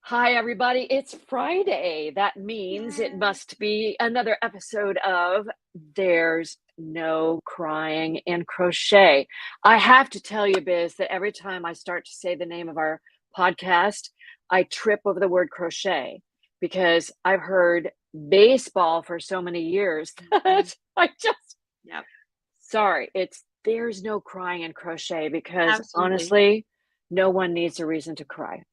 Hi, everybody. It's Friday. That means it Yeah. must be another episode of There's No Crying in Crochet. I have to tell you, Biz, that every time I start to say the name of our podcast, I trip over the word crochet because I've heard baseball for so many years Mhm. that I just, Yep, sorry, it's There's No Crying in Crochet because absolutely. honestly, no one needs a reason to cry.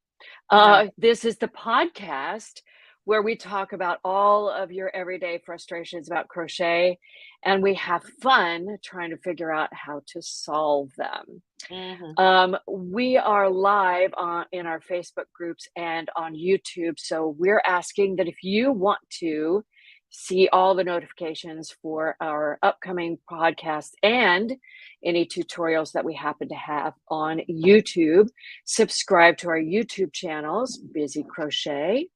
No. This is the podcast where we talk about all of your everyday frustrations about crochet and we have fun trying to figure out how to solve them. Mhm. We are live in our Facebook groups and on YouTube. So we're asking that if you want to see all the notifications for our upcoming podcasts and any tutorials that we happen to have on YouTube, subscribe to our YouTube channels, Busy Crochet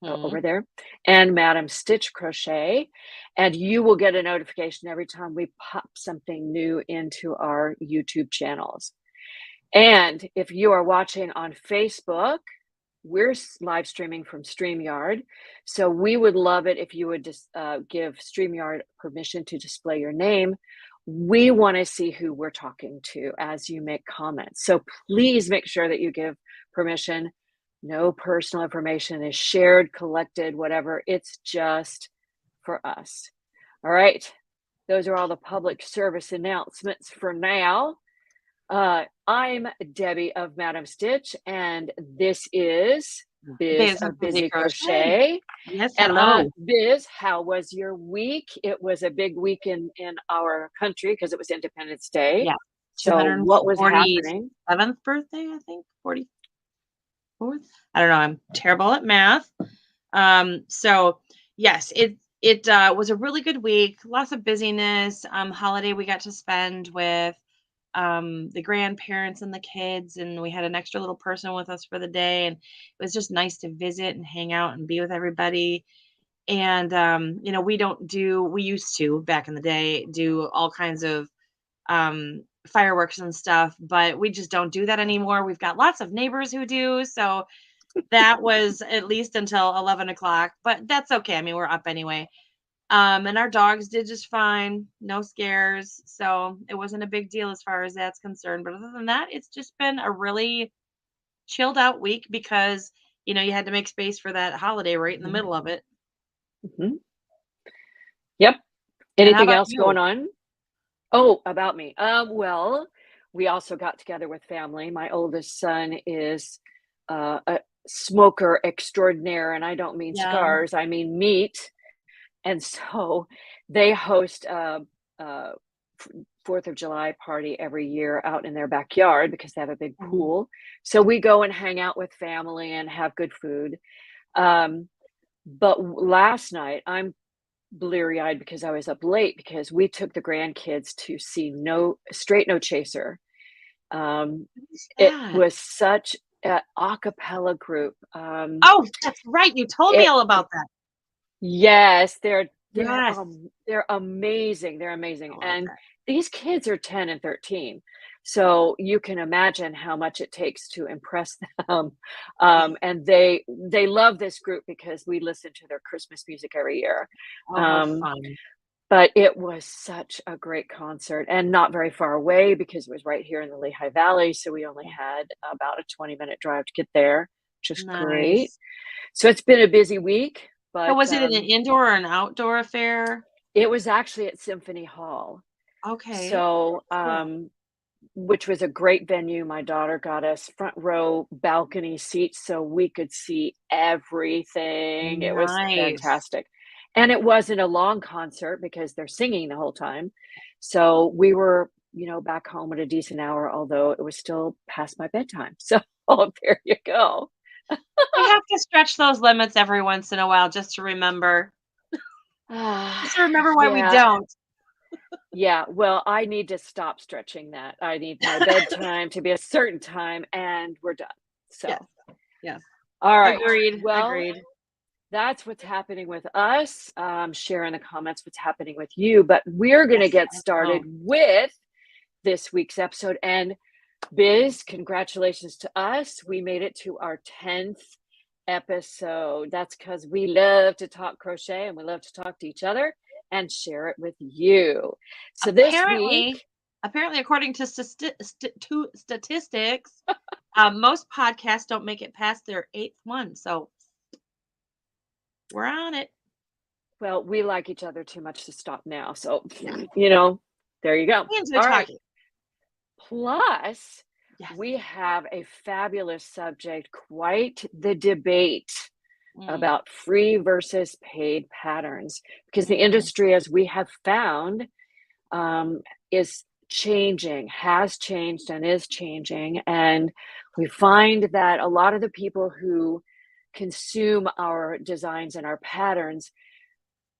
over Mhm. there, and Madam Stitch Crochet, and you will get a notification every time we pop something new into our YouTube channels. And if you are watching on Facebook, we're live streaming from StreamYard. So we would love it if you would just give StreamYard permission to display your name. We want to see who we're talking to as you make comments. So please make sure that you give permission. No personal information is shared, collected, whatever. It's just for us. All right. Those are all the public service announcements for now. I'm Debbie of Madam Stitch, and this is Biz Biz of of Busy Busy Crochet. Crochet. Yes, And hello. Biz, how was your week? It was a big week in our country because it was Independence Day. Yeah. So, what was happening? 247th birthday, I think, 44th? I don't know, I'm terrible at math. So yes, it was a really good week, lots of busyness, holiday we got to spend with the grandparents and the kids, and we had an extra little person with us for the day, and it was just nice to visit and hang out and be with everybody. And we used to back in the day do all kinds of fireworks and stuff, but we just don't do that anymore. We've got lots of neighbors who do, so that was at least until 11 o'clock, but that's okay. I mean, we're up anyway. And our dogs did just fine, no scares. So it wasn't a big deal as far as that's concerned. But other than that, it's just been a really chilled out week because, you had to make space for that holiday right in the Mhm, middle of it. mhm. Yep. And how Anything about else going you? on? Oh, about me. Well, we also got together with family. My oldest son is a smoker extraordinaire, and I don't mean Yeah. cigars, I mean meat. And so they host a 4th of July party every year out in their backyard because they have a big Mhm. pool. So we go and hang out with family and have good food. Um, but last night, I'm bleary eyed because I was up late because we took the grandkids to see No Chaser. Um, What is it that? was such a cappella group. Oh, that's right. You told me It all about that. Yes, Yes. they're amazing, they're amazing, I love and that. these kids are 10 and 13, so you can imagine how much it takes to impress them, and they love this group because we listen to their Christmas music every year, Oh, how um, fun. but it was such a great concert and not very far away because it was right here in the Lehigh Valley, so we only had about a 20-minute drive to get there, which is great. Nice. So it's been a busy week, So but, was it an indoor or an outdoor affair? it was actually at Symphony Hall. Okay. So, Cool. which was a great venue. My daughter got us front row balcony seats so we could see everything. It was Nice. fantastic. And it wasn't a long concert because they're singing the whole time. So we were, back home at a decent hour, although it was still past my bedtime. So, there you go. We have to stretch those limits every once in a while Ah, just to remember why we yeah. don't. Yeah, well, I need to stop stretching that. I need my bedtime to be a certain time and we're done. Yes, So, yes. all right. Agreed, Well, agreed. that's what's happening with us. Share in the comments what's happening with you, but we're going to Yes, get let us started know. with this week's episode. And Biz, congratulations to us. We made it to our 10th episode. That's because we love to talk crochet and we love to talk to each other and share it with you. So this Apparently, week, apparently, according to statistics, most podcasts don't make it past their 8th one. So we're on it. well, we like each other too much to stop now. So, Yeah. there you go. We enjoy All right. talking. Plus, Yes. we have a fabulous subject, quite the debate Mm, about free versus paid patterns, because the mm, industry, as we have found, is changing, has changed, and is changing. And we find that a lot of the people who consume our designs and our patterns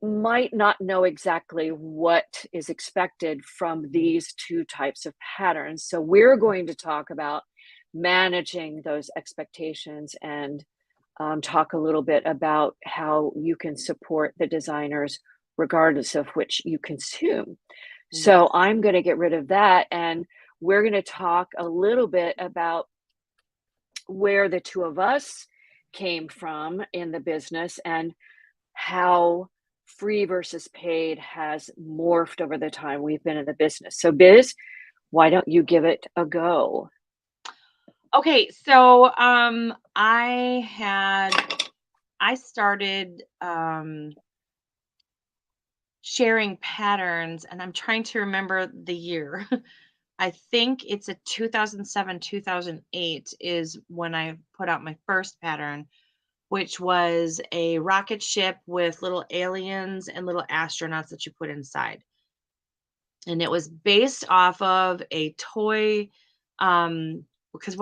might not know exactly what is expected from these two types of patterns. So, we're going to talk about managing those expectations and talk a little bit about how you can support the designers regardless of which you consume. So, yes. I'm going to get rid of that and we're going to talk a little bit about where the two of us came from in the business and how free versus paid has morphed over the time we've been in the business. So, Biz, why don't you give it a go? Okay, so I started sharing patterns, and I'm trying to remember the year. I think it's a 2007, 2008 is when I put out my first pattern, which was a rocket ship with little aliens and little astronauts that you put inside. And it was based off of a toy, because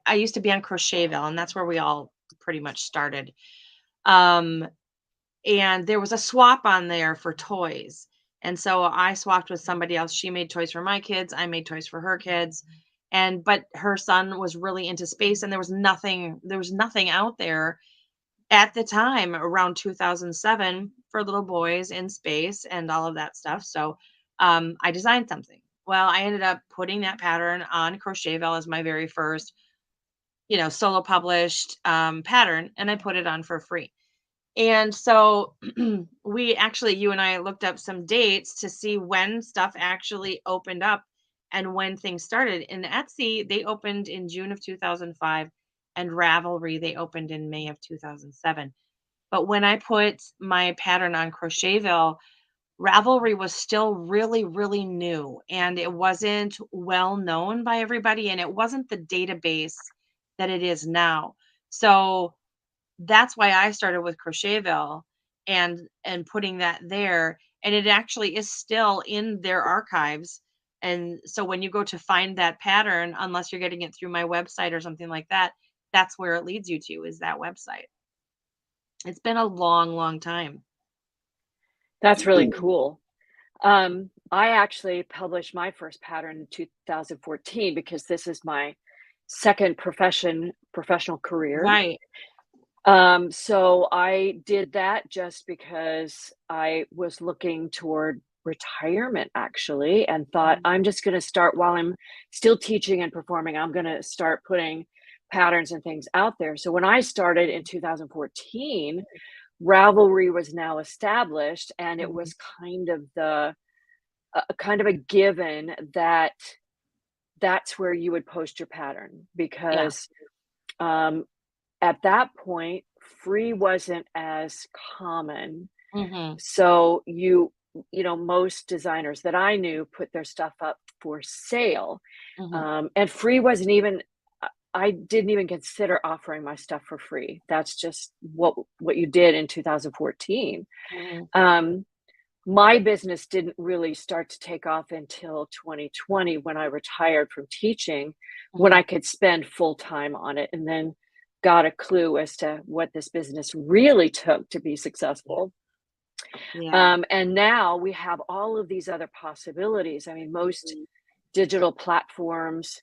I used to be on Crochetville, and that's where we all pretty much started. Um, and there was a swap on there for toys. And so I swapped with somebody else. She made toys for my kids, I made toys for her kids. And but her son was really into space, and there was nothing out there at the time around 2007 for little boys in space and all of that stuff. So I designed something. Well, I ended up putting that pattern on Crochetville as my very first, solo published pattern, and I put it on for free. And so you and I looked up some dates to see when stuff actually opened up and when things started. In Etsy, they opened in June of 2005, and Ravelry, they opened in May of 2007. But when I put my pattern on Crochetville, Ravelry was still really, really new, and it wasn't well known by everybody, and it wasn't the database that it is now. So that's why I started with Crochetville and putting that there, and it actually is still in their archives. And so when you go to find that pattern, unless you're getting it through my website or something like that, that's where it leads you to, is that website. It's been a long, long time. That's really cool. I actually published my first pattern in 2014 because this is my second professional career. Right. So I did that just because I was looking toward retirement actually and thought Mhm. I'm just going to start while I'm still teaching and performing. I'm going to start putting patterns and things out there. So when I started in 2014, Ravelry was now established and it Mhm. was kind of a given that that's where you would post your pattern Yeah. because um, at that point, free wasn't as common. Mhm. So most designers that I knew put their stuff up for sale, Mhm. and free wasn't even. I didn't even consider offering my stuff for free. That's just what you did in 2014. Mhm. Um, my business didn't really start to take off until 2020 when I retired from teaching, when Mhm. I could spend full time on it and then got a clue as to what this business really took to be successful. Yeah. And now we have all of these other possibilities. I mean, most Mhm. digital platforms,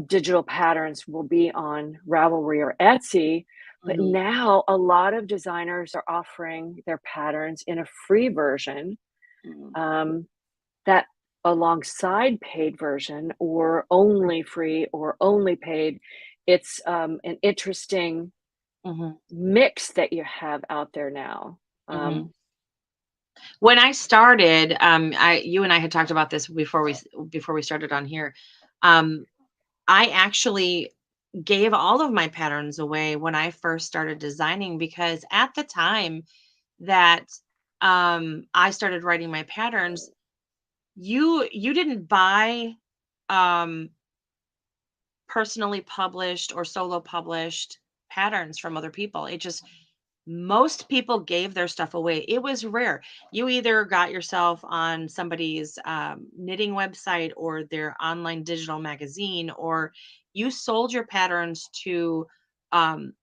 digital patterns will be on Ravelry or Etsy. But Mhm. now a lot of designers are offering their patterns in a free version Mhm. um, that alongside paid version or only free or only paid. It's an interesting Mhm. mix that you have out there now. Mhm. When I started, you and I had talked about this before we started on here. Um, I actually gave all of my patterns away when I first started designing because at the time that I started writing my patterns, you didn't buy um, personally published or solo published patterns from other people. It just most people gave their stuff away. It was rare. You either got yourself on somebody's knitting website or their online digital magazine, or you sold your patterns to um,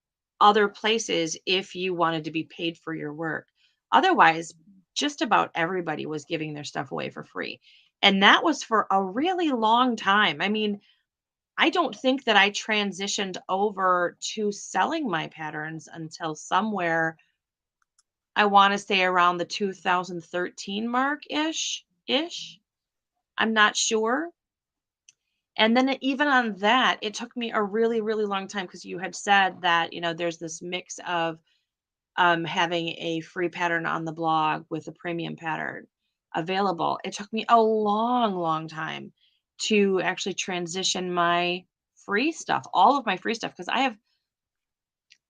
other places if you wanted to be paid for your work. Otherwise, just about everybody was giving their stuff away for free. And that was for a really long time. I mean, I don't think that I transitioned over to selling my patterns until somewhere I wanna say around the 2013 mark-ish. I'm not sure. And then even on that, it took me a really, really long time because you had said that, there's this mix of, having a free pattern on the blog with a premium pattern available. It took me a long, long time to actually transition my free stuff, all of my free stuff, because I have,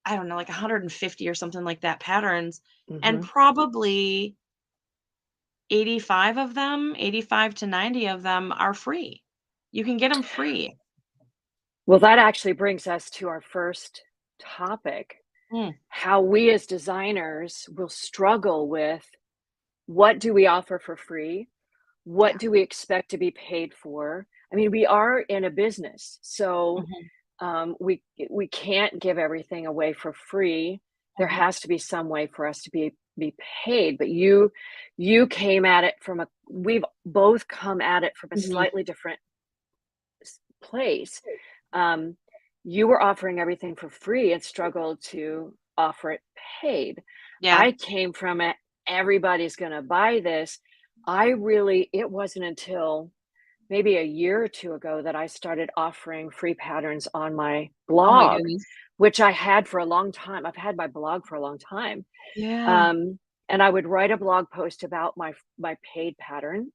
I don't know, like 150 or something like that patterns, and Mhm. probably 85 of them, 85 to 90 of them are free. You can get them free. Well, that actually brings us to our first topic, Mm, how we as designers will struggle with what do we offer for free? What yeah. do we expect to be paid for? I mean, we are in a business, so Mhm, we can't give everything away for free. There mhm, has to be some way for us to be paid. But you came at it from a we've both come at it from a mhm. slightly different place. Um, you were offering everything for free and struggled to offer it paid. Yeah. I came from it, everybody's going to buy this. I really, it wasn't until maybe a year or two ago that I started offering free patterns on my Oh my blog, goodness. which I had for a long time. I've had my blog for a long time. Yeah. Um, and I would write a blog post about my paid pattern,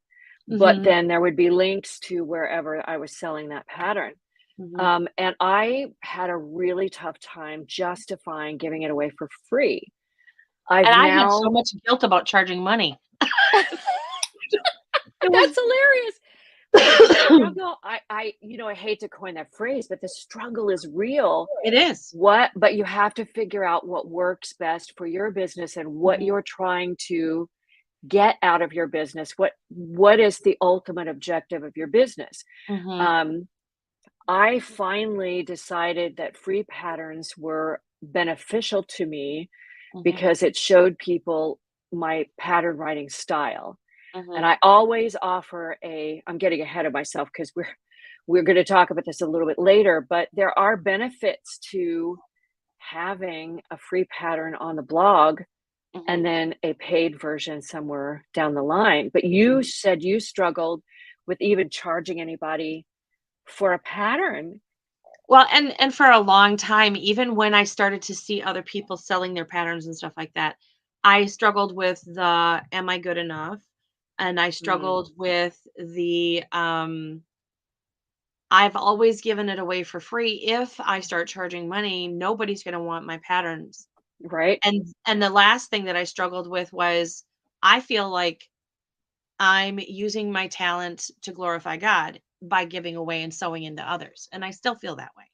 but Mhm, then there would be links to wherever I was selling that pattern. mhm. And I had a really tough time justifying giving it away for free. I've And I had so now much guilt about charging money. It was That's hilarious. But the struggle, I hate to coin that phrase, but the struggle is real. it is. But you have to figure out what works best for your business and what Mhm, you're trying to get out of your business. What is the ultimate objective of your business? mhm, Um, I finally decided that free patterns were beneficial to me mhm, because it showed people my pattern writing style. And mhm, I always offer I'm getting ahead of myself because we're going to talk about this a little bit later, but there are benefits to having a free pattern on the blog and mhm, then a paid version somewhere down the line. But mhm. you said you struggled with even charging anybody for a pattern. Well, and for a long time, even when I started to see other people selling their patterns and stuff like that, I struggled with the am I good enough? And I Mm, struggled with the I've always given it away for free. If I start charging money, nobody's going to want my patterns. right? And the last thing that I struggled with was I feel like I'm using my talent to glorify God by giving away and sewing into others. And I still feel that way.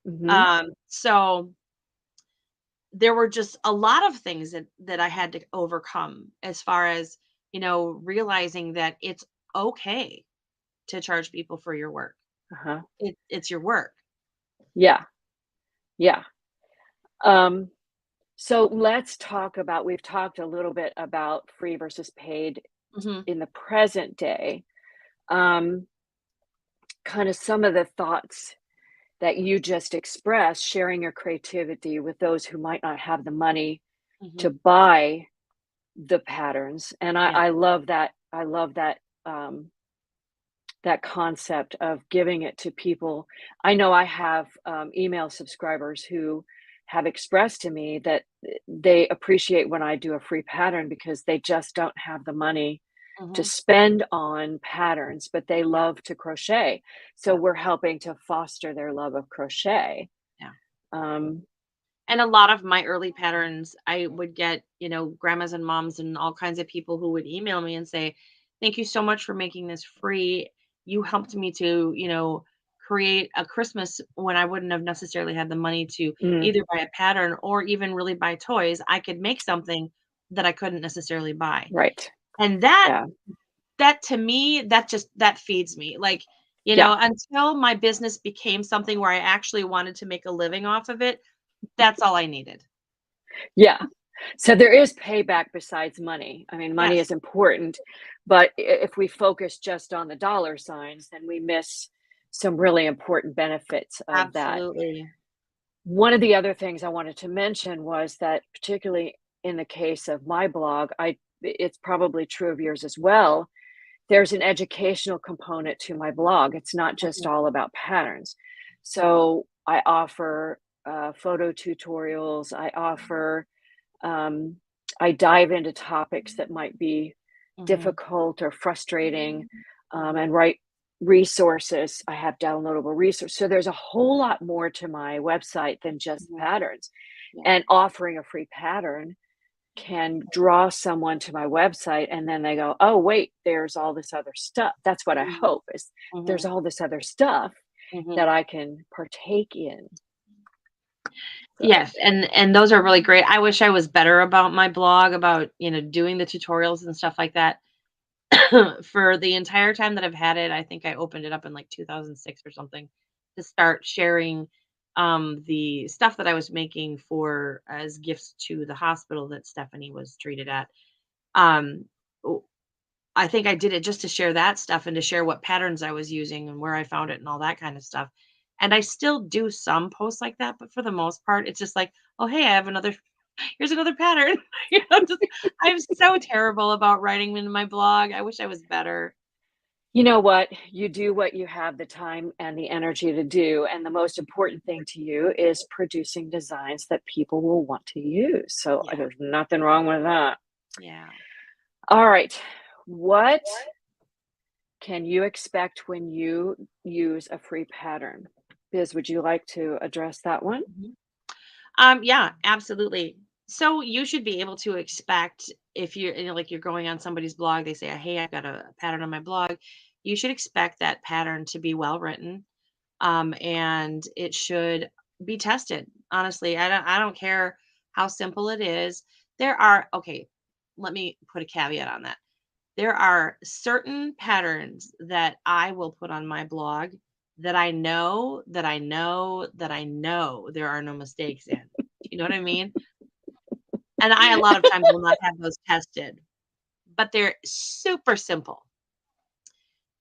Hmm. So there were just a lot of things that I had to overcome as far as, realizing that it's okay to charge people for your work. Uh-huh. It's your work. Yeah. Yeah. Um, so let's talk about, we've talked a little bit about free versus paid Mhm. in the present day. Um, kind of some of the thoughts that you just expressed, sharing your creativity with those who might not have the money to Mhm. buy the patterns. And Yeah. I love that. I love that concept of giving it to people. I know I have email subscribers who have expressed to me that they appreciate when I do a free pattern because they just don't have the money to Mhm. spend on patterns, but they love to crochet. So Yeah. we're helping to foster their love of crochet. Yeah. Um, And a lot of my early patterns, I would get, grandmas and moms and all kinds of people who would email me and say, "Thank you so much for making this free. You helped me to, create a Christmas when I wouldn't have necessarily had the money to mm, either buy a pattern or even really buy toys. I could make something that I couldn't necessarily buy." right. And that Yeah. that to me, that feeds me. Like, Yeah. until my business became something where I actually wanted to make a living off of it, that's all I needed. Yeah. So there is payback besides money. I mean, money is Yes, important, but if we focus just on the dollar signs, then we miss some really important benefits of that. absolutely. One of the other things I wanted to mention was that, particularly in the case of my blog, it's probably true of yours as well. There's an educational component to my blog. It's not just Mhm, all about patterns. So I offer photo tutorials. Um, I dive into topics that might be mhm, difficult or frustrating, mhm, and write resources. I have downloadable resources. So there's a whole lot more to my website than just mhm. patterns. Yeah, And offering a free pattern can draw someone to my website and then they go, "Oh, wait, there's all this other stuff." That's what I mhm, hope is there's mhm, all this other stuff mhm. that I can partake in. So, Yes, and those are really great. I wish I was better about my blog, about, doing the tutorials and stuff like that. For the entire time that I've had it, I think I opened it up in, like, 2006 or something to start sharing, the stuff that I was making for as gifts to the hospital that Stephanie was treated at. Um, o I think I did it just to share that stuff and to share what patterns I was using and where I found it and all that kind of stuff. And I still do some posts like that, but for the most part, it's just like, "Oh, hey, I have another here's another pattern." Just I'm so terrible about writing in my blog. I wish I was better. you know what? You do what you have the time and the energy to do, and the most important thing to you is producing designs that people will want to use. So, Yeah, there's nothing wrong with that. yeah. All right. What can you expect when you use a free pattern? Biz, would you like to address that one? Mhm. Yeah, absolutely. So you should be able to expect if you're, like you're going on somebody's blog, they say, "Hey, I've got a pattern on my blog." You should expect that pattern to be well written, and it should be tested. Honestly, I don't care how simple it is. There are okay. Let me put a caveat on that. There are certain patterns that I will put on my blog that I know, that I know, that I know there are no mistakes in. Do you know what I mean? And I, a lot of times, will not have those tested, but they're super simple.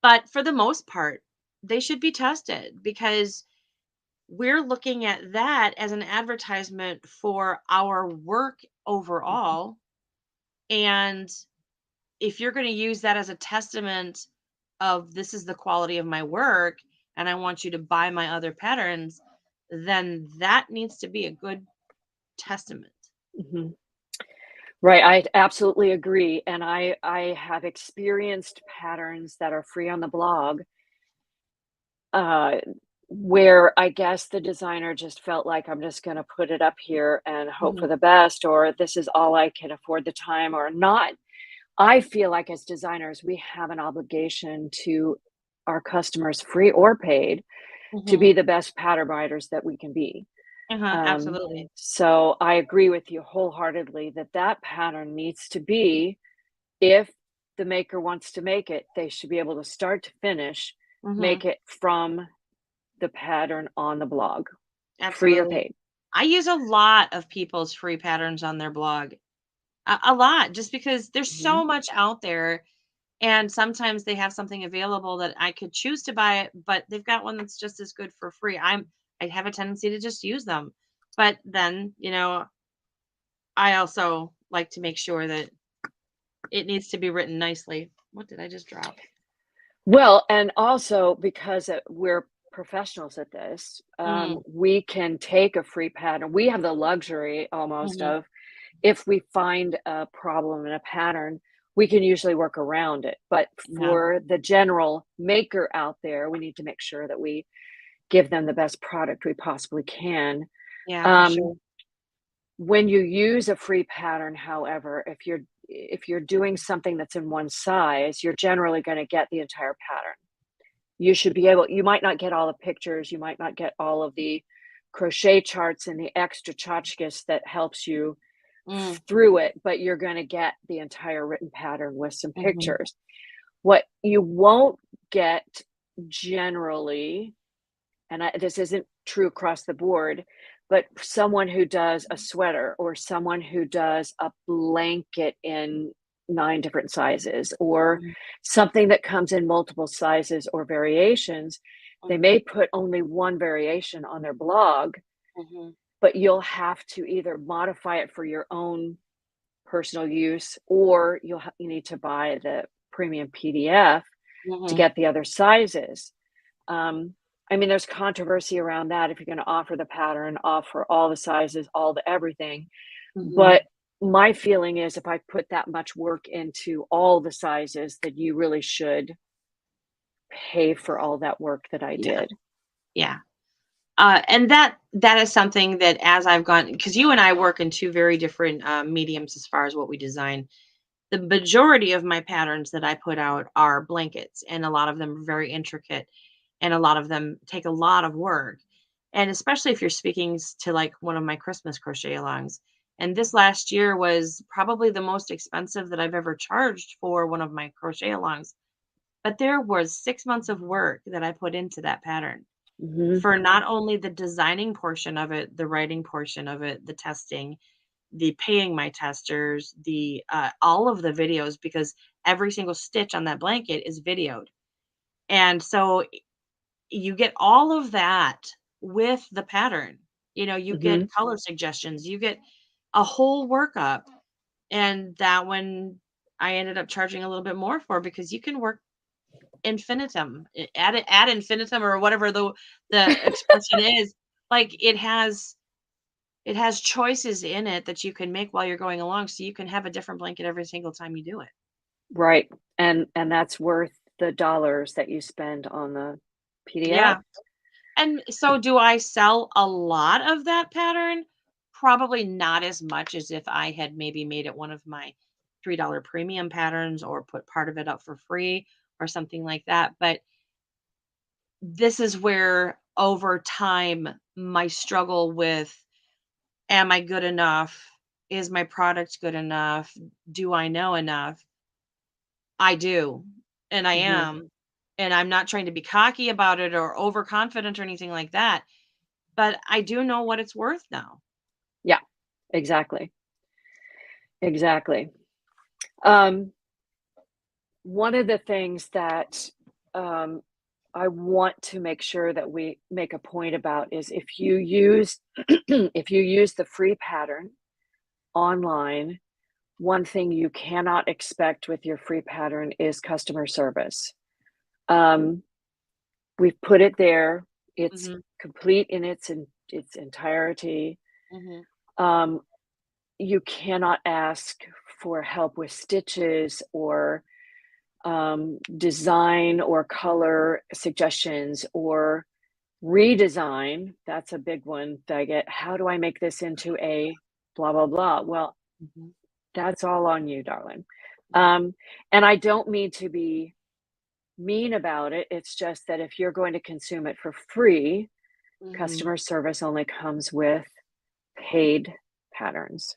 But for the most part, they should be tested because we're looking at that as an advertisement for our work Mhm, overall. And if you're going to use that as a testament of this is the quality of my work and I want you to buy my other patterns, then that needs to be a good testament. mhm. Right, I absolutely agree, and I have experienced patterns that are free on the blog, uh, where I guess the designer just felt like, "I'm just gonna put it up here and hope for Mhm, the best," or, "This is all I can afford the time," or not. I feel like as designers, we have an obligation to our customers, free or paid, to mhm. be the best pattern writers that we can be. Uh-huh, absolutely. So I agree with you wholeheartedly that that pattern needs to be, if the maker wants to make it, they should be able to start to finish, Mhm, make it from the pattern on the blog, free or absolutely. paid. I use a lot of people's free patterns on their blog. A lot, just because there's Mhm, so much out there. And sometimes they have something available that I could choose to buy it, but they've got one that's just as good for free. I have a tendency to just use them. But then, I also like to make sure that it needs to be written nicely. What did I just drop? well, and also because, we're professionals at this. Mm, We can take a free pattern. We have the luxury almost mhm. of if we find a problem in a pattern, we can usually work around it. But Yeah. for the general maker out there, we need to make sure that we give them the best product we possibly can. Yeah, for Um, sure. when you use a free pattern, however, if you're doing something that's in one size, you're generally going to get the entire pattern. You should be able you might not get all the pictures, you might not get all of the crochet charts and the extra tchotchkes that helps you Mm, through it, but you're going to get the entire written pattern with some mhm, pictures. What you won't get generally, and this isn't true across the board, but someone who does a sweater or someone who does a blanket in 9 different sizes or mhm, something that comes in multiple sizes or variations, they mhm, may put only one variation on their blog, mhm, but you'll have to either modify it for your own personal use or you need to buy the premium PDF to mhm, get the other sizes. Um, I mean, there's controversy around that if you're going to offer the pattern, offer all the sizes, all the everything. mhm. But my feeling is if I put that much work into all the sizes, that you really should pay for all that work that I Yeah, did. yeah. And that is something that as I've gone, because you and I work in two very different mediums as far as what we design. The majority of my patterns that I put out are blankets, and a lot of them are very intricate, and a lot of them take a lot of work. And especially if you're speaking to like one of my Christmas crochet alongs. And this last year was probably the most expensive that I've ever charged for one of my crochet alongs. But there was 6 months of work that I put into that pattern Hmm. for not only the designing portion of it, the writing portion of it, the testing, the paying my testers, the all of the videos, because every single stitch on that blanket is videoed. And so you get all of that with the pattern. You know, you get Hmm. color suggestions, you get a whole workup. And that one I ended up charging a little bit more for because you can work infinitum, ad infinitum or whatever the expression is. Like it has choices in it that you can make while you're going along, so you can have a different blanket every single time you do it. Right. And that's worth the dollars that you spend on the PDF. Yeah. And so do I sell a lot of that pattern? Probably not as much as if I had maybe made it one of my $3 premium patterns or put part of it up for free or something like that. But this is where over time my struggle with, am I good enough? Is my product good enough? Do I know enough? I do, and I Hmm. am, and I'm not trying to be cocky about it or overconfident or anything like that, but I do know what it's worth now. Yeah, exactly. Exactly. Um, One of the things that um, I want to make sure that we make a point about is if you use if you use the free pattern online, one thing you cannot expect with your free pattern is customer service. Um, we've put it there. It's Mhm, complete in its entirety. mhm, Um, you cannot ask for help with stitches or design or color suggestions or redesign. That's a big one that I get. How do I make this into a blah, blah, blah? Well, mhm, that's all on you, darling. yeah, And I don't mean to be mean about it. It's just that if you're going to consume it for free, mhm. customer service only comes with paid patterns.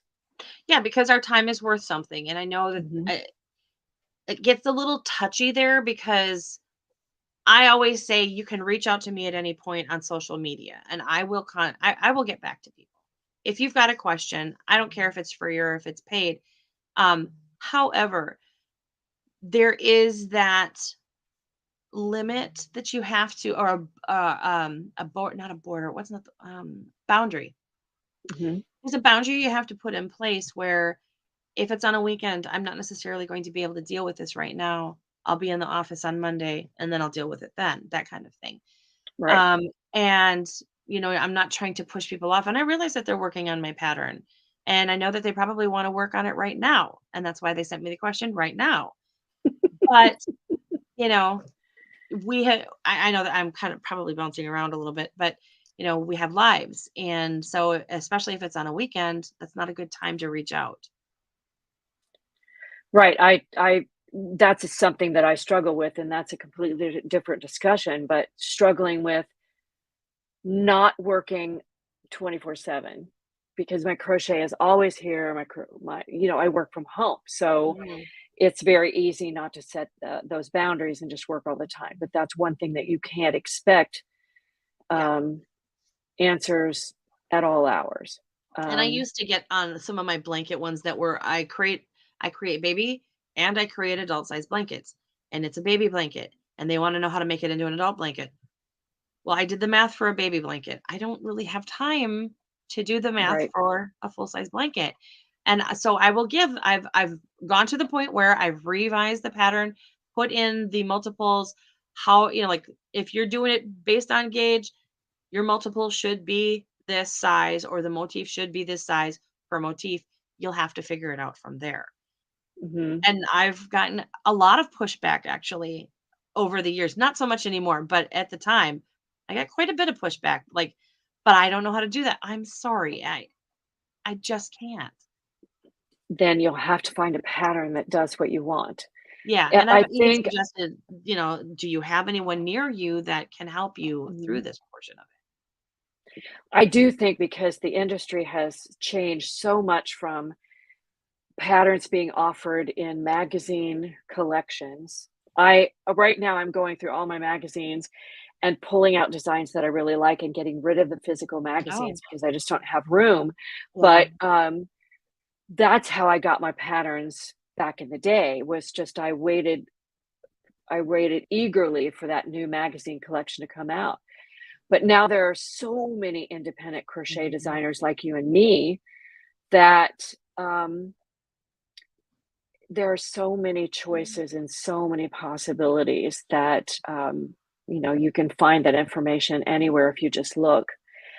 Yeah, because our time is worth something, and I know that Hmm. it gets a little touchy there because I always say you can reach out to me at any point on social media, and I will get back to people. If you've got a question, I don't care if it's free or if it's paid. However, there is that limit that you have to, or a board, not a border. What's not the, boundary? Hmm. There's a boundary you have to put in place where if it's on a weekend, I'm not necessarily going to be able to deal with this right now. I'll be in the office on Monday, and then I'll deal with it then. That kind of thing. Right. And, I'm not trying to push people off. And I realize that they're working on my pattern. And I know that they probably want to work on it right now. And that's why they sent me the question right now. But, you know, I know that I'm kind of probably bouncing around a little bit, but we have lives. And so especially if it's on a weekend, that's not a good time to reach out. Right. I that's something that I struggle with, and that's a completely different discussion, but struggling with not working 24/7 because my crochet is always here. I work from home. So Mhm. it's very easy not to set those boundaries and just work all the time. But that's one thing that you can't expect Yeah. um, answers at all hours. And I Um, used to get on some of my blanket ones that were I create baby and I create adult size blankets. And it's a baby blanket. And they want to know how to make it into an adult blanket. Well, I did the math for a baby blanket. I don't really have time to do the math right. for a full size blanket. And so I've gone to the point where I've revised the pattern, put in the multiples, how, like if you're doing it based on gauge, your multiple should be this size or the motif should be this size per motif. You'll have to figure it out from there. Hmm. And I've gotten a lot of pushback actually over the years, not so much anymore, but at the time, I got quite a bit of pushback, like, "But I don't know how to do that." I'm sorry, I just can't. Then you'll have to find a pattern that does what you want. Yeah, Yeah, and I've I even think. suggested, "Do you have anyone near you that can help you through Mhm. this portion of it?" I do think because the industry has changed so much from patterns being offered in magazine collections. Right now I'm going through all my magazines and pulling out designs that I really like and getting rid of the physical Oh, magazines because I just don't have room. yeah. But that's how I got my patterns back in the day was just I waited eagerly for that new magazine collection to come out. But now there are so many independent crochet Mhm. designers like you and me that there are so many choices and so many possibilities that you can find that information anywhere if you just look.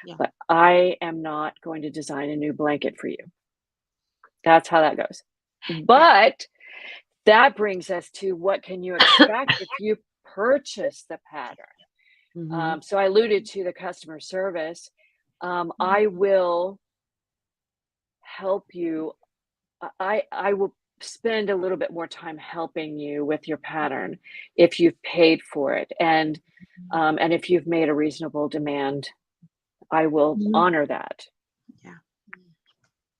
Yeah. But I am not going to design a new blanket for you. That's how that goes. Yeah. But that brings us to what can you expect if you purchase the pattern? Mhm. So I alluded to the customer service. I will help you. I will spend a little bit more time helping you with your pattern if you've paid for it, and if you've made a reasonable demand, I will Mhm. honor that. Yeah.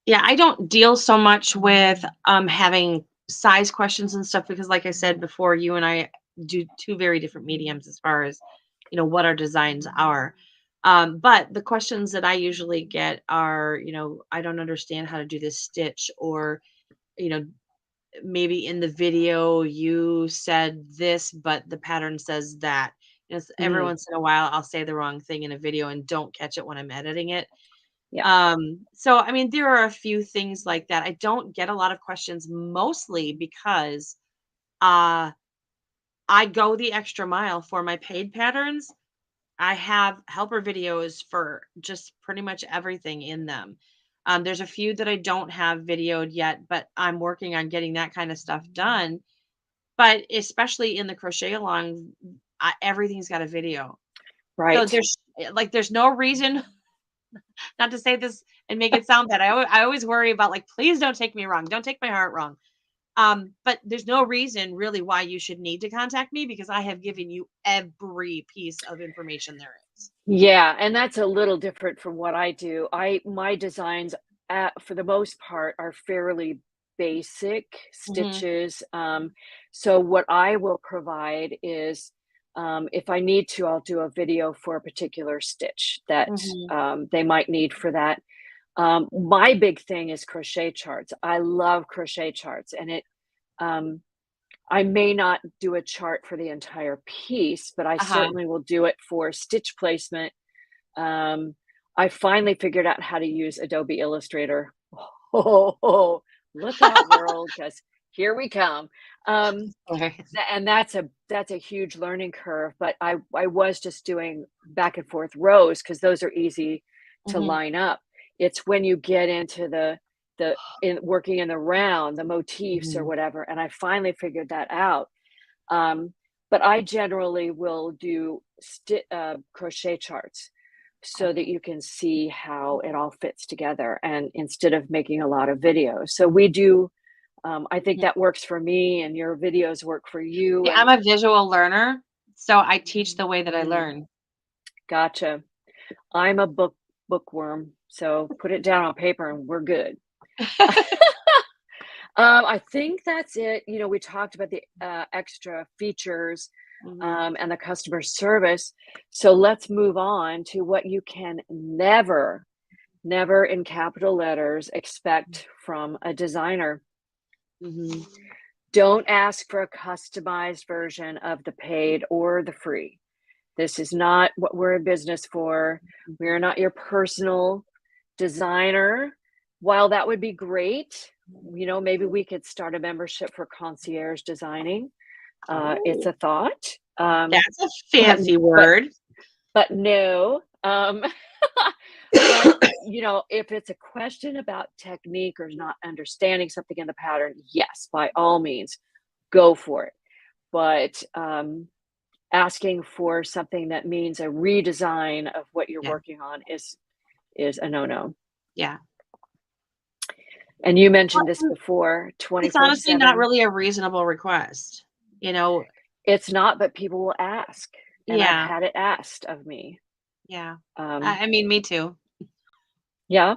Yeah, I don't deal so much with having size questions and stuff because like I said before, you and I do two very different mediums as far as what our designs are. But the questions that I usually get are, I don't understand how to do this stitch, or you know, maybe in the video you said this, but the pattern says that. Every Mm, once in a while I'll say the wrong thing in a video and don't catch it when I'm editing it. yeah, So I mean, there are a few things like that. I don't get a lot of questions mostly because uh I go the extra mile for my paid patterns. I have helper videos for just pretty much everything in them. There's a few that I don't have videoed yet, but I'm working on getting that kind of stuff done. But especially in the crochet along, everything's got a video. So right. there's no reason not to say this and make it sound bad. I always worry about, like, please don't take me wrong. Don't take my heart wrong. But there's no reason really why you should need to contact me because I have given you every piece of information there is. Yeah, and that's a little different from what I do. My designs, for the most part, are fairly basic Mhm. stitches. So what I will provide is, if I need to, I'll do a video for a particular stitch that Mhm. they might need for that. My big thing is crochet charts. I love crochet charts, and um, I may not do a chart for the entire piece, but I Uh-huh. certainly will do it for stitch placement. um, I finally figured out how to use Adobe Illustrator. Oh, look out, world, because here we come. Um, Hilarious. and that's a huge learning curve, but I was just doing back and forth rows because those are easy to Mhm. line up. It's when you get into the in working in the round, the motifs or Mhm. whatever, and I finally figured that out. Um, but I generally will do crochet charts so that Okay. you can see how it all fits together, and instead of making a lot of videos. So we do, I think Mhm. that works for me, and your videos work for you. See, I'm And a visual learner, so I teach the way that I mm, learn. gotcha. I'm a bookworm, so put it down on paper and we're good. I think that's it. We talked about the extra features Mhm. and the customer service. So let's move on to what you can never, never in capital letters expect from a designer. Mhm. Don't ask for a customized version of the paid or the free. This is not what we're in business for. We are not your personal designer. While that would be great, maybe we could start a membership for concierge designing. It's Oh, a thought. that's a But fancy but word. but no. But if it's a question about technique or not understanding something in the pattern, yes, by all means, go for it. But asking for something that means a redesign of what you're Yeah, working on is a no-no. yeah. And you Well, mentioned this and before, it's honestly not 24/7. really a reasonable request, you know? It's not, but people will ask, and I've Yeah, had it asked of me. yeah. Um, I mean, me too. yeah,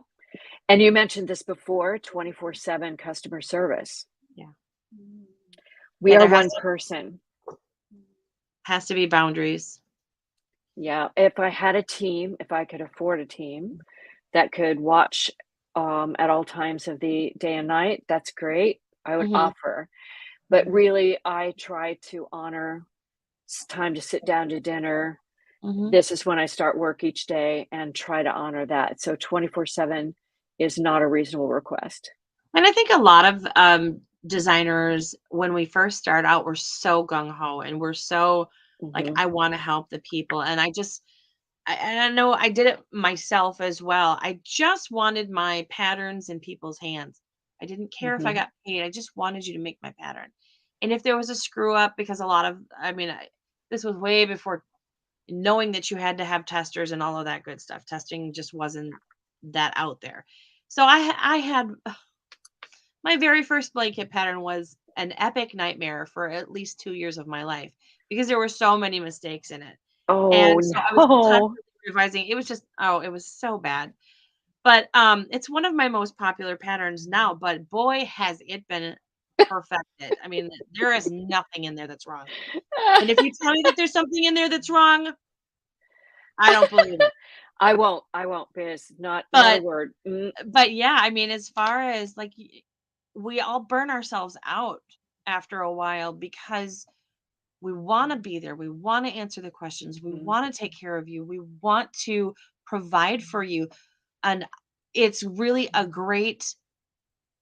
and you mentioned this before, 24/7 customer service. Yeah. We Yeah, are there has one to person. be boundaries. Yeah, if I had a team, if I could afford a team that could watch, at all times of the day and night, that's great. I would Mhm, offer. But really, I try to honor time to sit down to dinner. mhm. This is when I start work each day and try to honor that. So 24/7 is not a reasonable request. And I think a lot of, designers, when we first start out, we're so gung ho and we're so like, Mhm, I want to help the people. And I know I did it myself as well. I just wanted my patterns in people's hands. I didn't care if I mhm, got paid. I just wanted you to make my pattern. And if there was a screw up, because a lot of, I mean, this was way before knowing that you had to have testers and all of that good stuff. Testing just wasn't that out there. So I had my very first blanket pattern was an epic nightmare for at least 2 years of my life because there were so many mistakes in it. oh, And so I was no. constantly revising. It was just oh, it was so bad. But, it's one of my most popular patterns now, but boy, has it been perfected. I mean, there is nothing in there that's wrong. And if you tell me that there's something in there that's wrong, I don't believe it. I won't, Biz, not a But word. yeah, I mean, as far as, like, we all burn ourselves out after a while because we wanna be there, we wanna answer the questions, we Mhm, wanna take care of you, we want to provide for you, and it's really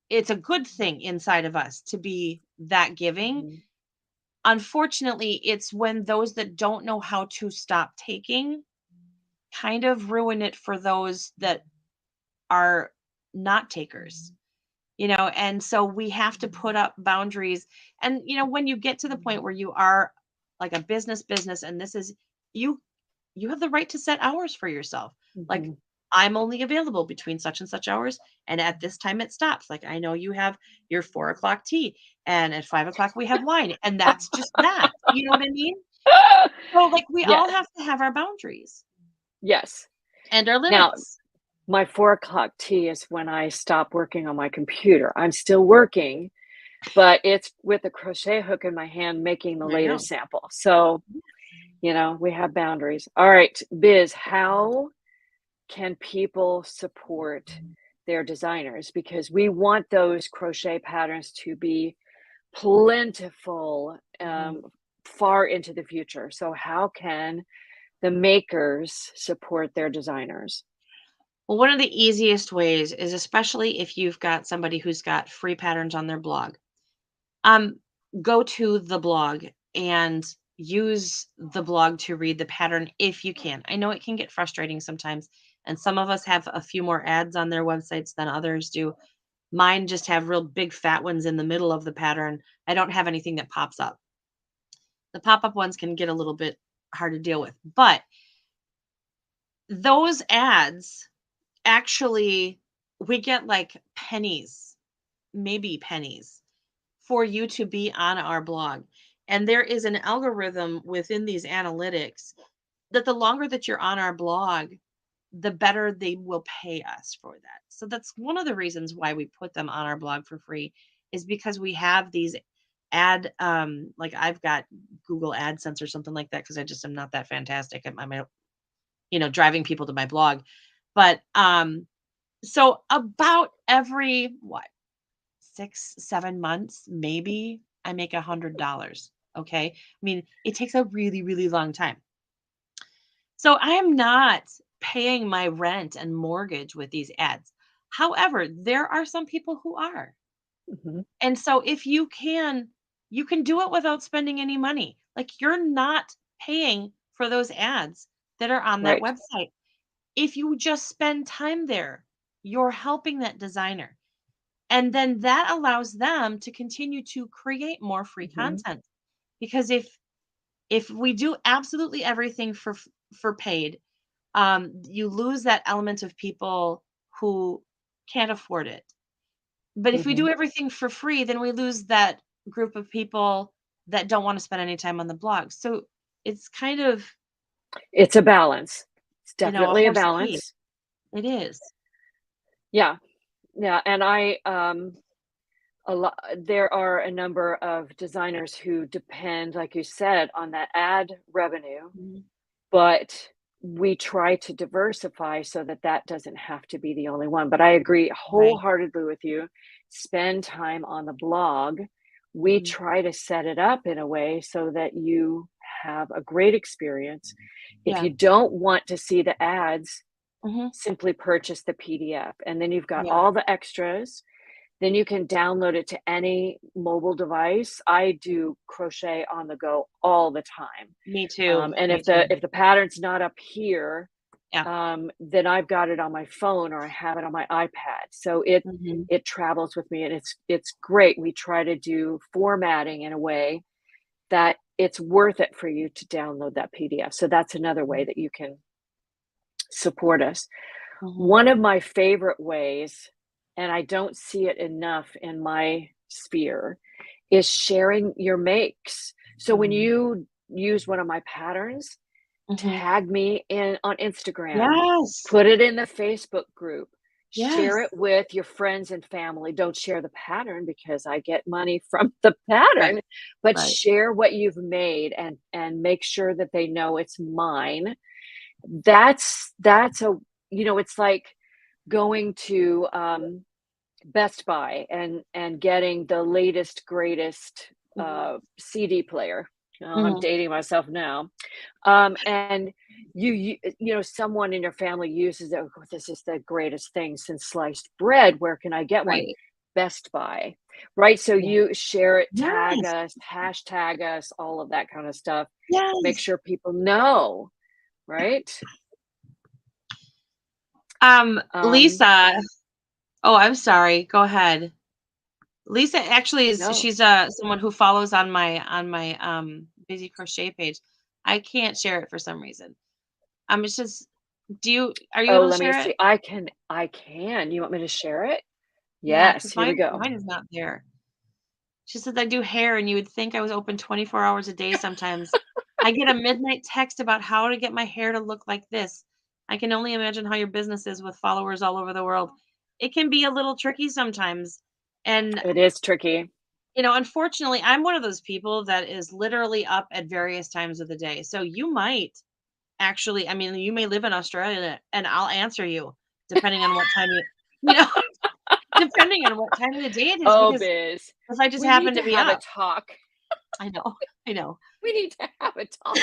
it's a good thing inside of us to be that giving. mhm, Unfortunately, it's when those that don't know how to stop taking kind of ruin it for those that are not takers. And so we have to put up boundaries. And when you get to the point where you are like a business and this is you you have the right to set hours for yourself. Like, mhm. I'm only available between such and such hours, and at this time it stops. Like, I know you have your 4 o'clock tea, and at 5 o'clock we have wine, and that's just that. You know what I mean? So, like, we all Yes, have to have our boundaries yes. and our Now, limits. my 4 o'clock tea is when I stop working on my computer. I'm still working, but it's with a crochet hook in my hand making the There you go. latest sample. So, we have boundaries. All right, Biz, how can people support their designers? Because we want those crochet patterns to be plentiful, Mhm. far into the future. So, how can the makers support their designers? Well, one of the easiest ways is, especially if you've got somebody who's got free patterns on their blog, um, go to the blog and use the blog to read the pattern if you can. I know it can get frustrating sometimes, and some of us have a few more ads on their websites than others do. Mine just have real big fat ones in the middle of the pattern. I don't have anything that pops up. The pop-up ones can get a little bit hard to deal with, but those ads actually, we get like pennies, maybe pennies, for you to be on our blog. And there is an algorithm within these analytics that the longer that you're on our blog, the better they will pay us for that. So that's one of the reasons why we put them on our blog for free, is because we have these like I've got Google AdSense or something like that, because I just am not that fantastic at my driving people to my blog. But so about every what, 6, 7 months, maybe I make $100. Okay. I mean, it takes a really, really long time. So I am not paying my rent and mortgage with these ads. However, there are some people who are. Mhm. And so if you can do it without spending any money. Like, you're not paying for those ads that are on that Right. website. If you just spend time there, you're helping that designer. And then that allows them to continue to create more free Mhm. content. Because if we do absolutely everything for paid, you lose that element of people who can't afford it. But if we do Mhm. everything for free, then we lose that group of people that don't want to spend any time on the blog. So it's kind of, It's a balance. It's a definitely a horse and buggy. balance. It is. Yeah. Yeah, and a lot there are a number of designers who depend, like you said, on that ad revenue, Mhm. but we try to diversify so that that doesn't have to be the only one. But I agree Right. wholeheartedly with you. Spend time on the blog. We Mhm. try to set it up in a way so that you have a great experience. If Yeah. you don't want to see the ads, Mhm. simply purchase the PDF, and then you've got Yeah. all the extras. Then you can download it to any mobile device. I do crochet on the go all the time. Me too. And Me if the too. pattern's not up here, Yeah. then I've got it on my phone or I have it on my iPad. So Mhm. it travels with me and it's great. We try to do formatting in a way that it's worth it for you to download that PDF. So that's another way that you can support us. Mhm. One of my favorite ways, and I don't see it enough in my sphere, is sharing your makes. So when Mhm. you use one of my patterns, Mhm. tag me in on Instagram, Yes. put it in the Facebook group, share Yes. it with your friends and family. Don't share the pattern because I get money from the Right. pattern, but Right. share what you've made and make sure that they know it's mine. That's a it's like going to Best Buy and getting the latest greatest Mhm. CD player. Oh, I'm Mhm. dating myself now. And someone in your family uses it. "Oh, this is the greatest thing since sliced bread. Where can I get one?" Right. Best Buy, right? So Yeah. you share it, tag Yes. us, hashtag us, all of that kind of stuff. Make Yes. sure people know, right? Um, Lisa. Oh, I'm sorry. Go ahead. Lisa actually no. she's someone who follows on my busy crochet page. I can't share it for some reason. It's just, are you Oh, able to let me share it? see. I can. You want me to share it? Yeah, Yes, because here we go. mine is not there. She says I do hair and you would think I was open 24 hours a day sometimes. I get a midnight text about how to get my hair to look like this. I can only imagine how your business is with followers all over the world. It can be a little tricky sometimes. And It is tricky. unfortunately, I'm one of those people that is literally up at various times of the day. So you might actually, I mean, you may live in Australia and I'll answer you depending on what time you know, depending on what time of the day it is, Oh, because Biz, if I just we need happen to to be have a up. talk. I know. I know. We need to have a talk.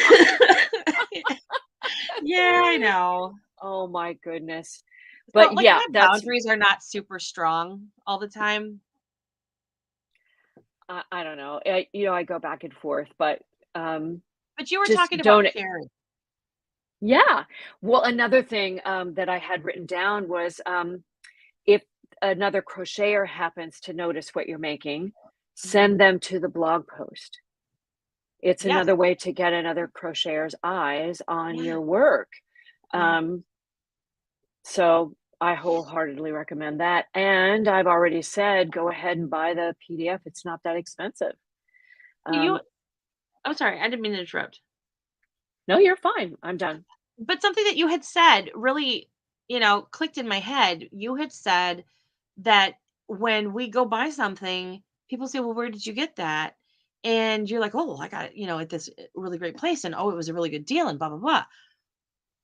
Yeah, I know. Oh my goodness. So, But like, yeah, my that's boundaries are not super strong all the time. I don't know. I go back and forth, but But you were just talking about don't. sharing. Yeah. Well, another thing that I had written down was if another crocheter happens to notice what you're making, Mhm. send them to the blog post. It's Yes. another way to get another crocheter's eyes on Yeah. your work. Yeah. Um, so I wholeheartedly recommend that. And I've already said, go ahead and buy the PDF. It's not that expensive. You Um, I'm sorry, I didn't mean to interrupt. no, you're fine. I'm done. But something that you had said really, clicked in my head. You had said that when we go buy something, people say, "Well, where did you get that?" And you're like, "Oh, I got it, at this really great place, and oh, it was a really good deal, and blah blah blah."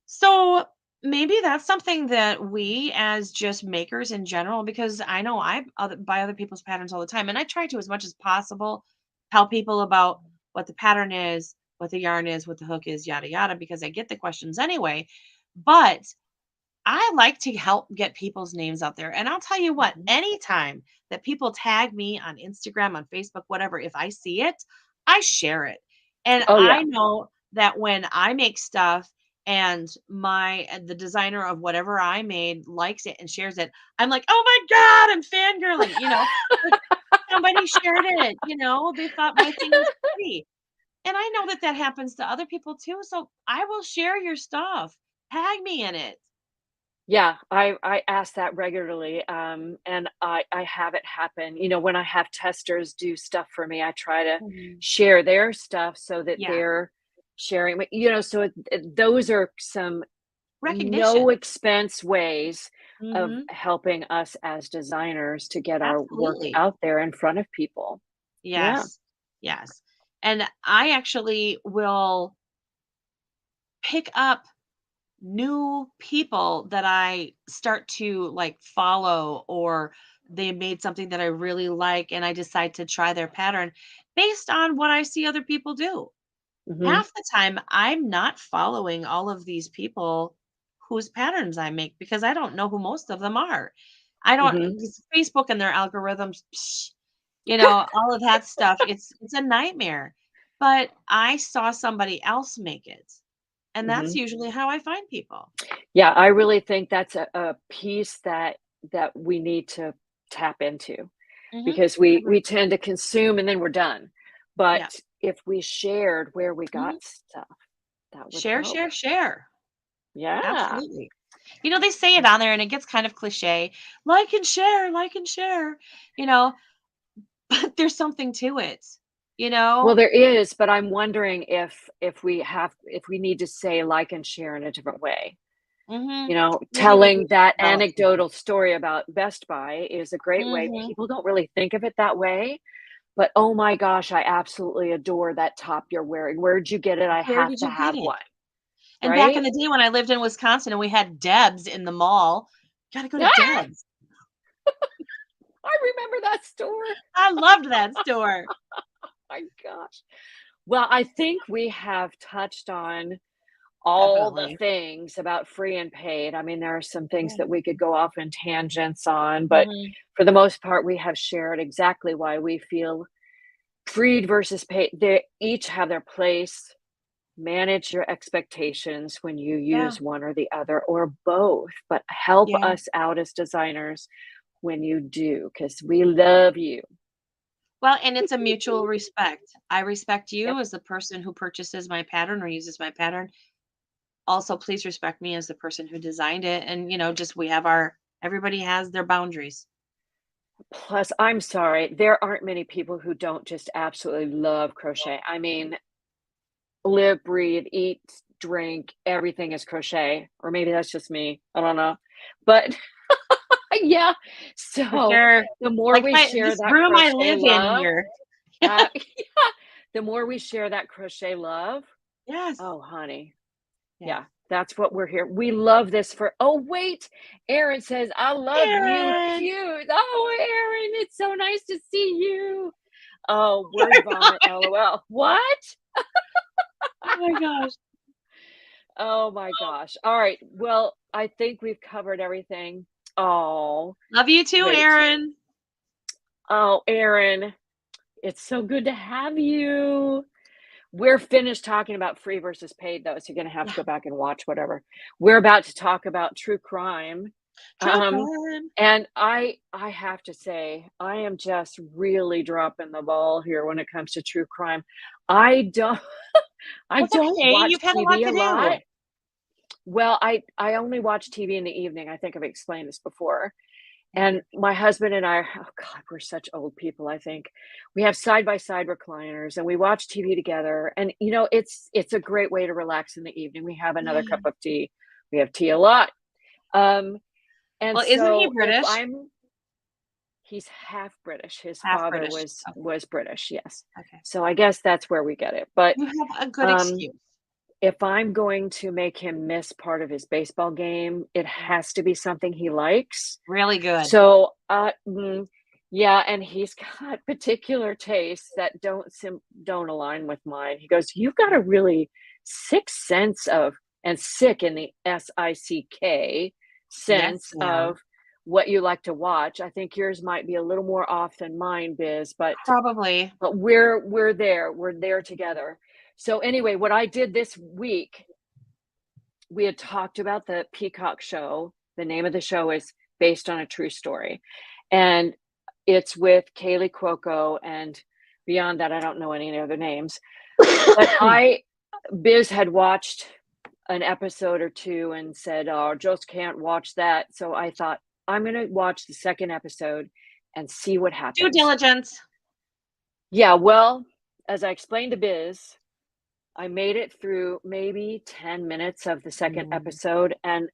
So maybe that's something that we, as just makers in general, because I know buy other people's patterns all the time, and I try to, as much as possible, tell people about what the pattern is, what the yarn is, what the hook is, yada yada, because I get the questions anyway. But I like to help get people's names out there. And I'll tell you what, Mhm. anytime that people tag me on Instagram, on Facebook, whatever, if I see it, I share it. And Oh, I yeah. know that when I make stuff and the designer of whatever I made likes it and shares it, I'm like, oh my God, I'm fangirling, like somebody shared it, they thought my thing was pretty. And I know that that happens to other people too. So I will share your stuff. Tag me in it. Yeah, I ask that regularly, and I have it happen. When I have testers do stuff for me, I try to Mhm. share their stuff so that Yeah. they're sharing. So those are some no Recognition. expense ways of Mhm. helping us as designers to get our work Absolutely. out there in front of people. Yeah. Yes. Yes. And I actually will pick up new people that I start to like follow, or they made something that I really like and I decide to try their pattern based on what I see other people do. Hmm. Half the time I'm not following all of these people whose patterns I make because I don't know who most of them are. I don't Hmm. because Facebook and their algorithms, all of that stuff, it's a nightmare. But I saw somebody else make it. And that's Hmm. usually how I find people. Yeah, I really think that's a piece that we need to tap into. Mhm. Because I we agree. tend to consume and then we're done. Yeah. But if we shared where we Mhm. got stuff, that would Share, help. share, share. Yeah. Absolutely. They say it on there and it gets kind of cliche. Like and share, you know, but there's something to it, you Well, know? there is, but I'm wondering if we need to say like and share in a different way. Mhm. Maybe we do Telling that develop something. anecdotal story about Best Buy is a great way. Mhm. People don't really think of it that way, but oh my gosh, I absolutely adore that top you're wearing. Where'd you get it? I Where have did to you get have it? one, And back in right? the day when I lived in Wisconsin and we had Deb's in the mall, gotta go to Ah, Deb's. I remember that store. I loved that store. My gosh. Well, I think we have touched on all the Definitely. things about free and paid. I mean, there are some things Yeah. that we could go off in tangents on, but Mhm. for the most part, we have shared exactly why we feel freed versus paid. They each have their place. Manage your expectations when you Yeah. use one or the other or both, but help Yeah. us out as designers when you do, because we love you. Well, and it's a mutual respect. I respect Yep. you as the person who purchases my pattern or uses my pattern. Also, please respect me as the person who designed it. And, just everybody has their boundaries. Plus, I'm sorry, there aren't many people who don't just absolutely love crochet. I mean, live, breathe, eat, drink, everything is crochet. Or maybe that's just me. I don't know. But yeah, For so sure. the more Like we share this that room I crochet live in love, here. yeah, the more we share that crochet love, Yes. oh, honey, Yes. yeah, that's what we're here. We love this for. Oh, wait, Erin says, I love you, Aaron. cute. Oh, Erin, it's so nice to see you. Oh, word vomit, LOL. What? Oh my gosh. Oh my gosh. All right. Well, I think we've covered everything. Oh, Love you too, wait. Aaron. Oh, Erin. It's so good to have you. We're finished talking about free versus paid, though, so you're gonna have to Yeah. go back and watch whatever. We're about to talk about true crime, True um, crime. and I have to say, I am just really dropping the ball here when it comes to true crime. I don't I That's don't okay. watch You've had a lot TV a to lot. do. Well, I only watch TV in the evening. I think I've explained this before. Mhm. And my husband and I, oh God, we're such old people, I think. We have side by side recliners and we watch TV together. And it's a great way to relax in the evening. We have another cup Yeah. of tea. We have tea a lot. Um, and Well, isn't he so if British? I'm he's half British. His Half father British. was Okay. was British, yes. Okay. So I guess that's where we get it. But You have a good um excuse. if I'm going to make him miss part of his baseball game, it Mm. has to be something he likes. Really good. So, yeah, and he's got particular tastes that don't align with mine. He goes, "You've got a really sick sense of," and sick in the SICK Yes, sense ma'am. of what you like to watch. I think yours might be a little more off than mine, Biz, but Probably. we're there together. So anyway, what I did this week, we had talked about the Peacock show. The name of the show is based on a true story, and it's with Kaylee Cuoco, and beyond that, I don't know any other names. But Biz had watched an episode or two and said, "Oh, just can't watch that." So I thought, I'm gonna watch the second episode and see what Due happens. diligence. Yeah, well, as I explained to Biz, I made it through maybe 10 minutes of the second Mm, episode, and,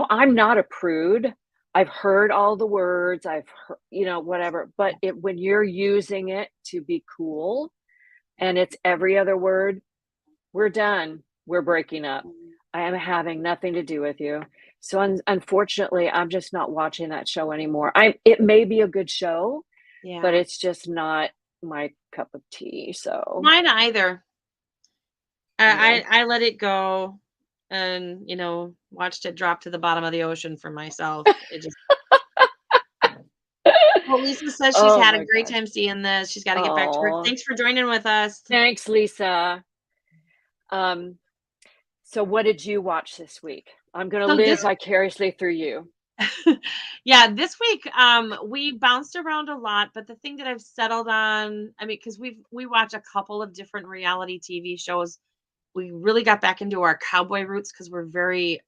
I'm not a prude. I've heard all the words, I've heard, whatever, but yeah. when you're using it to be cool and it's every other word, we're done. We're breaking up. Mm, I am having nothing to do with you. So unfortunately, I'm just not watching that show anymore. It may be a good show, but yeah. it's just not my cup of tea. So, Mine either. yeah. I let it go and, watched it drop to the bottom of the ocean for myself. It just Well, Lisa says she's Oh had a my great gosh. time seeing this. She's gotta get back to work. Oh, Thanks for joining with us. thanks, Lisa. Um, so what did you watch this week? I'm gonna So live this vicariously through you. Yeah, this week, we bounced around a lot, but the thing that I've settled on, I mean, because we watch a couple of different reality TV shows. We really got back into our cowboy roots because we're very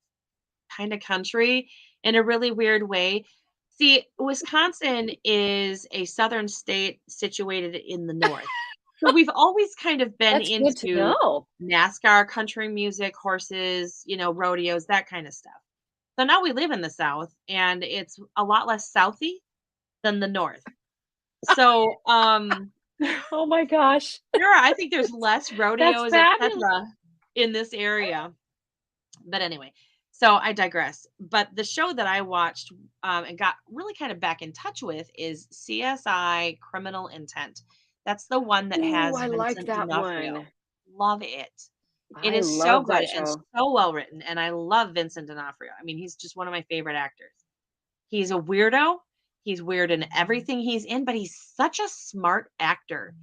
kind of country in a really weird way. See, Wisconsin is a southern state situated in the north. So we've always kind of been That's good to into know. NASCAR, country music, horses, rodeos, that kind of stuff. So now we live in the South and it's a lot less Southy than the North. So, Oh my gosh. I think there's less That's rodeos, fabulous. etc. in this area. But anyway, so I digress. But the show that I watched and got really kind of back in touch with is CSI Criminal Intent. That's the one that Ooh, has I like Vincent that D'Onofrio. one. Love it. It I is so love good that and show. so well written. And I love Vincent D'Onofrio. I mean, he's just one of my favorite actors. He's a weirdo. He's weird in everything he's in, but he's such a smart actor.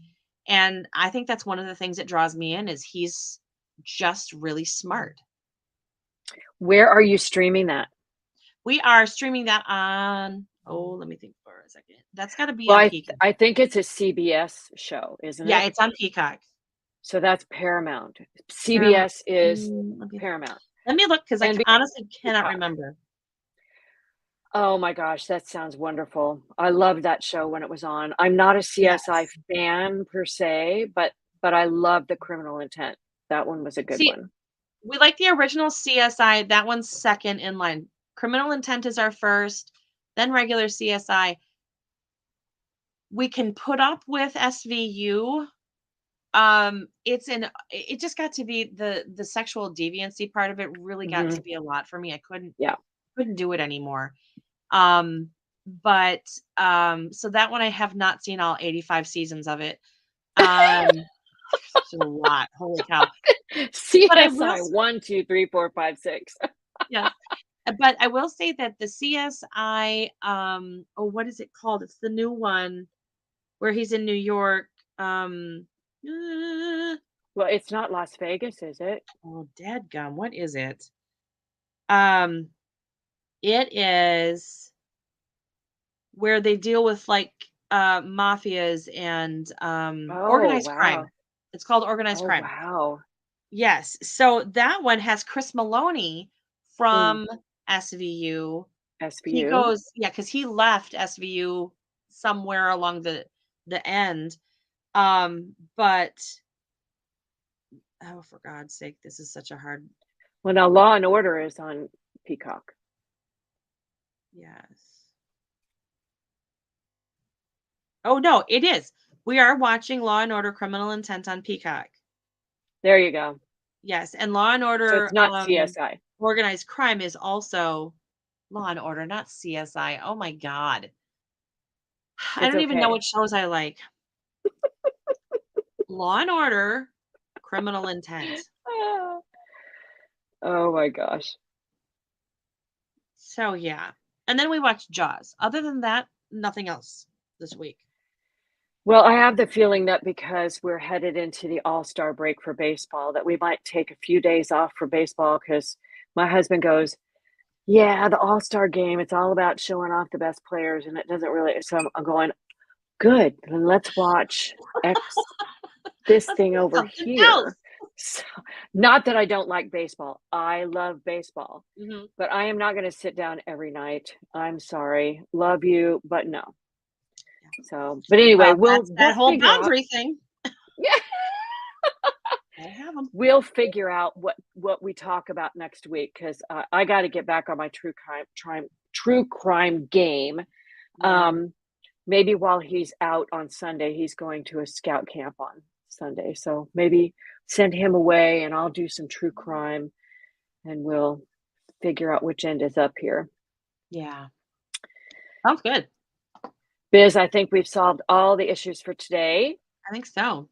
And I think that's one of the things that draws me in is he's just really smart. Where are you streaming that? We are streaming that on let me think for a second. That's gotta be Well, on I Peacock. I think it's a CBS show, isn't Yeah, it? it's on Peacock. So that's Paramount. Paramount CBS is let me Paramount. look because I NBC honestly cannot Peacock. remember. Oh my gosh, that sounds wonderful. I loved that show when it was on. I'm not a CSI Yes. fan per se, but I love the Criminal Intent. That one was a good See, one. we like the original CSI, that one's second in line. Criminal Intent is our first, then regular CSI. We can put up with SVU. It just got to be the sexual deviancy part of it really got to Mhm. be a lot for me. I Yeah. couldn't do it anymore. Um, but, so that one I have not seen all 85 seasons of it. Um, it's a lot, holy cow. But I will CSI s 1, 2, 3, 4, 5, 6. yes, but I will say that the CSI, oh, what is it called? It's the new one where he's in New York. Um, uh, Well, it's not Las Vegas, is it? oh, dadgum, what is it? Um, it is where they deal with like mafias and Oh, organized crime. wow. It's called organized Oh, crime. wow. Yes. So that one has Chris Maloney Mm, from SVU. He SVU. goes, yeah, because he left SVU somewhere along the end. But oh, for God's sake, this is such a hard. Well, now Law& and Order is on Peacock. Yes. Oh no, it is. We are watching Law and Order: Criminal Intent on Peacock. There you go. Yes, and Law and So it's Order, not CSI. Organized Crime is also Law and Order, not CSI. Oh my God. I It's don't even know okay. what shows I like. Law and Order, Criminal Intent. Ah. Oh my gosh. So yeah. And then we watched Jaws. Other than that, nothing else this week. Well, I have the feeling that because we're headed into the all-star break for baseball, that we might take a few days off for baseball because my husband goes, yeah, the all-star game, it's all about showing off the best players and it doesn't really. So I'm going, good, then let's watch X this Let's thing do over something else. here. So, not that I don't like baseball. I love baseball, Mhm. but I am not going to sit down every night. I'm sorry. Love you, but no. Yeah. So, but anyway, Well, we'll that's that we'll whole figure out. boundary thing. Yeah, Gotta have them. we'll figure out what we talk about next week because I got to get back on my true crime game. Yeah. Um, maybe while he's out on Sunday, he's going to a scout camp on Sunday. So maybe send him away and I'll do some true crime and we'll figure out which end is up here. Yeah. Sounds good. Biz, I think we've solved all the issues for today. I think so.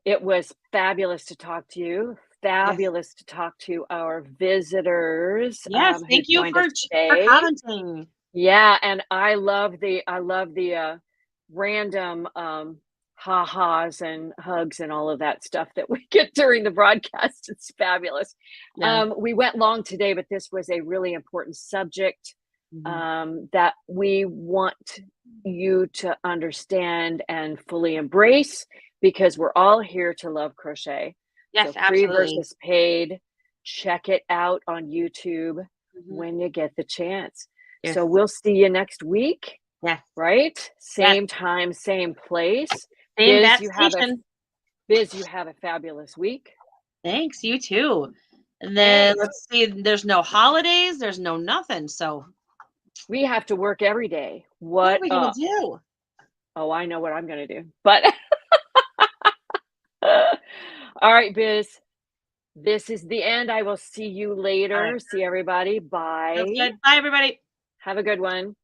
It was fabulous to talk to you. Yes. Fabulous to talk to our visitors Yes. who Thank you joined for us for today. commenting. Yeah, and I love the random ha-has and hugs and all of that stuff that we get during the broadcast. It's fabulous. Yeah. We went long today, but this was a really important subject Mhm. that we want you to understand and fully embrace because we're all here to love crochet. Yes, So free absolutely. versus paid. Check it out on YouTube Mhm. when you get the chance. Yes. So we'll see you next week, Yes. right? Yes. Same time, same place. Same Biz, bat you have a station. Biz, you have a fabulous week. Thanks, you too. And then Thanks. let's see, there's no holidays, there's no nothing. So We have to work every day. what are What we gonna up? do? Oh, I know what I'm gonna do. But all right, Biz. This is the end. I will see you All right. later. See everybody. Sounds Bye. good. Bye everybody. Have a good one.